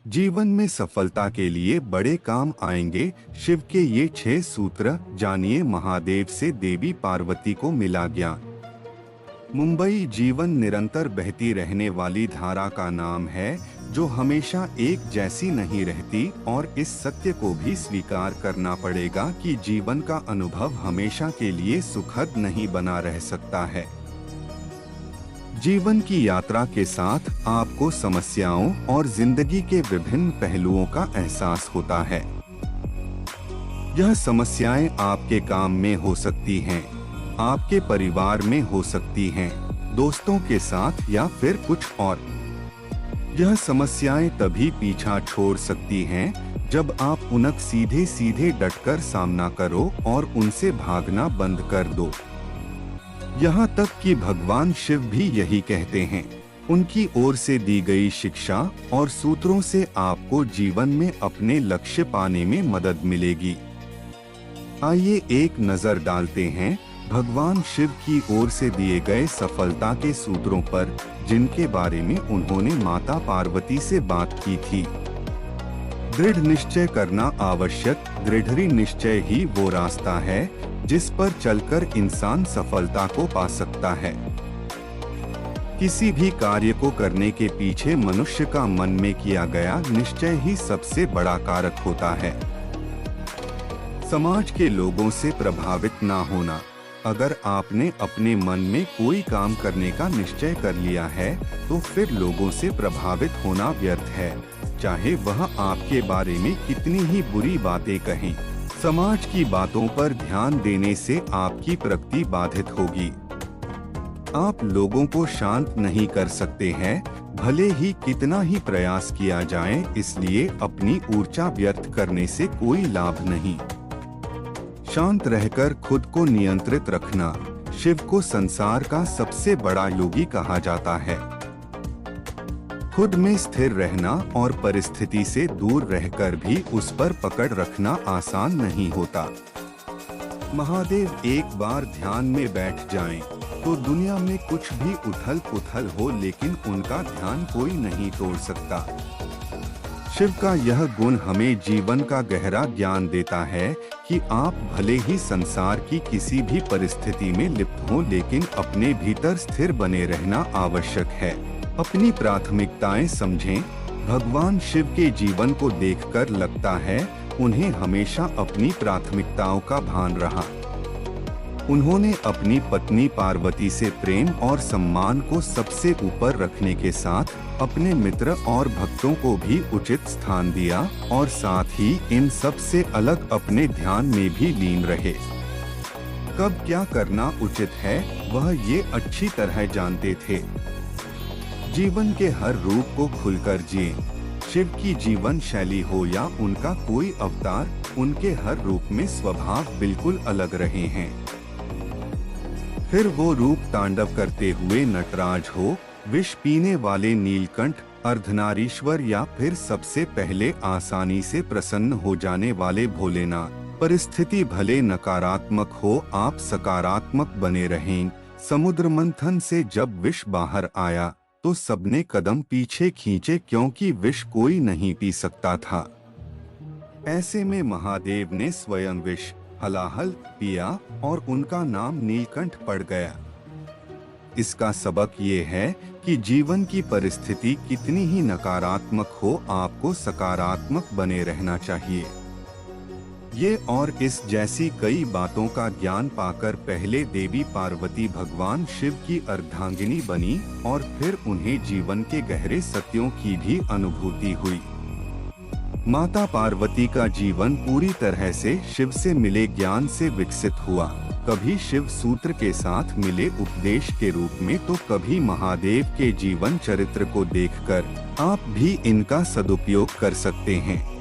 जीवन में सफलता के लिए बड़े काम आएंगे। शिव के ये 6 सूत्र जानिए। महादेव से देवी पार्वती को मिला ज्ञान। मुंबई जीवन निरंतर बहती रहने वाली धारा का नाम है, जो हमेशा एक जैसी नहीं रहती, और इस सत्य को भी स्वीकार करना पड़ेगा कि जीवन का अनुभव हमेशा के लिए सुखद नहीं बना रह सकता है। जीवन की यात्रा के साथ आपको समस्याओं और जिंदगी के विभिन्न पहलुओं का एहसास होता है। यह समस्याएं आपके काम में हो सकती हैं, आपके परिवार में हो सकती हैं, दोस्तों के साथ या फिर कुछ और। यह समस्याएं तभी पीछा छोड़ सकती हैं जब आप उनका सीधे सीधे डटकर सामना करो और उनसे भागना बंद कर दो। यहाँ तक कि भगवान शिव भी यही कहते हैं। उनकी ओर से दी गई शिक्षा और सूत्रों से आपको जीवन में अपने लक्ष्य पाने में मदद मिलेगी। आइए एक नजर डालते हैं भगवान शिव की ओर से दिए गए सफलता के सूत्रों पर, जिनके बारे में उन्होंने माता पार्वती से बात की थी। दृढ़ निश्चय करना आवश्यक। दृढ़ निश्चय ही वो रास्ता है जिस पर चलकर इंसान सफलता को पा सकता है। किसी भी कार्य को करने के पीछे मनुष्य का मन में किया गया निश्चय ही सबसे बड़ा कारक होता है। समाज के लोगों से प्रभावित ना होना। अगर आपने अपने मन में कोई काम करने का निश्चय कर लिया है, तो फिर लोगों से प्रभावित होना व्यर्थ है, चाहे वह आपके बारे में कितनी ही बुरी बातें कहें। समाज की बातों पर ध्यान देने से आपकी प्रगति बाधित होगी। आप लोगों को शांत नहीं कर सकते हैं, भले ही कितना ही प्रयास किया जाए, इसलिए अपनी ऊर्जा व्यर्थ करने से कोई लाभ नहीं। शांत रहकर खुद को नियंत्रित रखना। शिव को संसार का सबसे बड़ा योगी कहा जाता है। खुद में स्थिर रहना और परिस्थिति से दूर रहकर भी उस पर पकड़ रखना आसान नहीं होता। महादेव एक बार ध्यान में बैठ जाएं, तो दुनिया में कुछ भी उथल पुथल हो, लेकिन उनका ध्यान कोई नहीं तोड़ सकता। शिव का यह गुण हमें जीवन का गहरा ज्ञान देता है कि आप भले ही संसार की किसी भी परिस्थिति में लिप्त हो, लेकिन अपने भीतर स्थिर बने रहना आवश्यक है। अपनी प्राथमिकताएं समझें। भगवान शिव के जीवन को देखकर लगता है उन्हें हमेशा अपनी प्राथमिकताओं का भान रहा। उन्होंने अपनी पत्नी पार्वती से प्रेम और सम्मान को सबसे ऊपर रखने के साथ अपने मित्र और भक्तों को भी उचित स्थान दिया, और साथ ही इन सब से अलग अपने ध्यान में भी लीन रहे। कब क्या करना उचित है वह ये अच्छी तरह जानते थे। जीवन के हर रूप को खुलकर जिए। शिव की जीवन शैली हो या उनका कोई अवतार, उनके हर रूप में स्वभाव बिल्कुल अलग रहे हैं। फिर वो रूप तांडव करते हुए नटराज हो, विष पीने वाले नीलकंठ, अर्धनारीश्वर, या फिर सबसे पहले आसानी से प्रसन्न हो जाने वाले भोलेनाथ। परिस्थिति भले नकारात्मक हो, आप सकारात्मक बने रहें। समुद्र मंथन से जब विष बाहर आया तो सबने कदम पीछे खींचे, क्योंकि विष कोई नहीं पी सकता था। ऐसे में महादेव ने स्वयं विष हलाहल पिया और उनका नाम नीलकंठ पड़ गया। इसका सबक ये है कि जीवन की परिस्थिति कितनी ही नकारात्मक हो, आपको सकारात्मक बने रहना चाहिए। ये और इस जैसी कई बातों का ज्ञान पाकर पहले देवी पार्वती भगवान शिव की अर्धांगिनी बनी, और फिर उन्हें जीवन के गहरे सत्यों की भी अनुभूति हुई। माता पार्वती का जीवन पूरी तरह से शिव से मिले ज्ञान से विकसित हुआ। कभी शिव सूत्र के साथ मिले उपदेश के रूप में, तो कभी महादेव के जीवन चरित्र को देखकर। आप भी इनका सदुपयोग कर सकते हैं।